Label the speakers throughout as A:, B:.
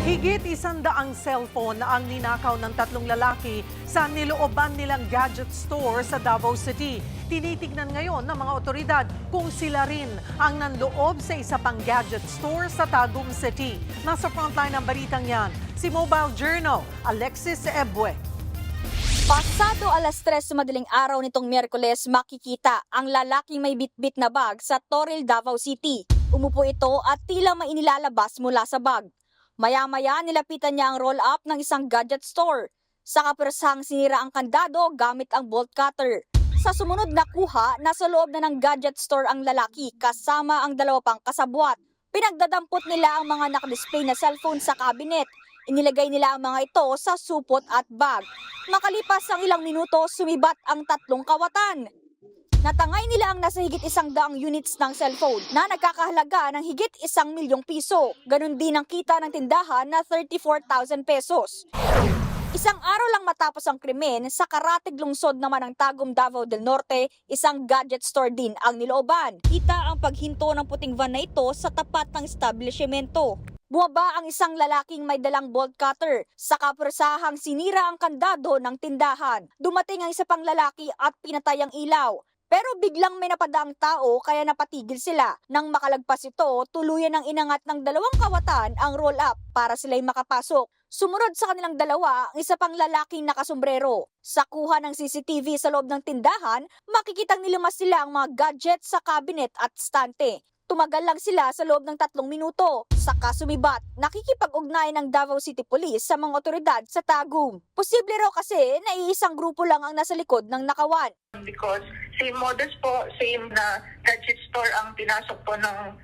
A: Higit 100 cellphone ang ninakaw ng tatlong lalaki sa nilooban nilang gadget store sa Davao City. Tinitignan ngayon ng mga otoridad kung sila rin ang nanloob sa isa pang gadget store sa Tagum City. Nasa frontline ng balitang yan, si Mobile Journal, Alexis Ebue.
B: Pasado alas 3 sa madaling araw nitong Miyerkules, makikita ang lalaking may bitbit na bag sa Toril, Davao City. Umupo ito at tila may inilalabas mula sa bag. Maya-maya nilapitan niya ang roll-up ng isang gadget store. Sa kapersahang sinira ang kandado gamit ang bolt cutter. Sa sumunod na kuha, nasa loob na ng gadget store ang lalaki kasama ang dalawa pang kasabwat. Pinagdadampot nila ang mga nakadisplay na cellphone sa cabinet. Inilagay nila ang mga ito sa supot at bag. Makalipas ang ilang minuto, sumibat ang tatlong kawatan. Natangay nila ang nasa higit 100 units ng cellphone na nagkakahalaga ng higit 1 milyong piso. Ganon din ang kita ng tindahan na 34,000 pesos. Isang araw lang matapos ang krimen, sa Karatig lungsod naman ng Tagum, Davao del Norte, isang gadget store din ang nilooban. Kita ang paghinto ng puting van na ito sa tapat ng establishmento. Bumaba ang isang lalaking may dalang bolt cutter. Sa kapersahang sinira ang kandado ng tindahan. Dumating ang isa pang lalaki at pinatay ang ilaw. Pero biglang may napadaang tao kaya napatigil sila. Nang makalagpas ito, tuluyan ang inangat ng dalawang kawatan ang roll-up para sila'y makapasok. Sumunod sa kanilang dalawa, ang isa pang lalaking nakasombrero. Sa kuha ng CCTV sa loob ng tindahan, makikitang nilimas sila ang mga gadget sa cabinet at stante. Tumagal lang sila sa loob ng 3 minuto. Saka sumibat, nakikipag-ugnay ng Davao City Police sa mga otoridad sa Tagum. Posible raw kasi na iisang grupo lang ang nasa likod ng nakawan.
C: Because same modus po, same na gadget store ang pinasok po ng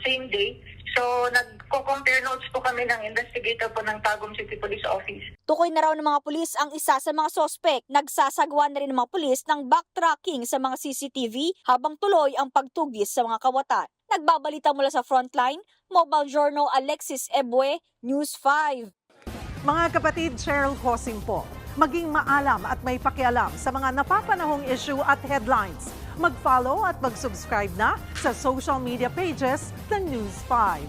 C: same day. So nagko-compare notes po kami ng investigator po ng Tagum City Police Office.
B: Tukoy na raw ng mga pulis ang isa sa mga sospek. Nagsasagawa na rin ng mga pulis ng backtracking sa mga CCTV habang tuloy ang pagtugis sa mga kawatan. Nagbabalita mula sa frontline, Mobile Journal Alexis Ebue, News 5.
A: Mga kapatid, Cheryl Hosing po. Maging maalam at may pakialam sa mga napapanahong issue at headlines. Mag-follow at mag-subscribe na sa social media pages ng News 5.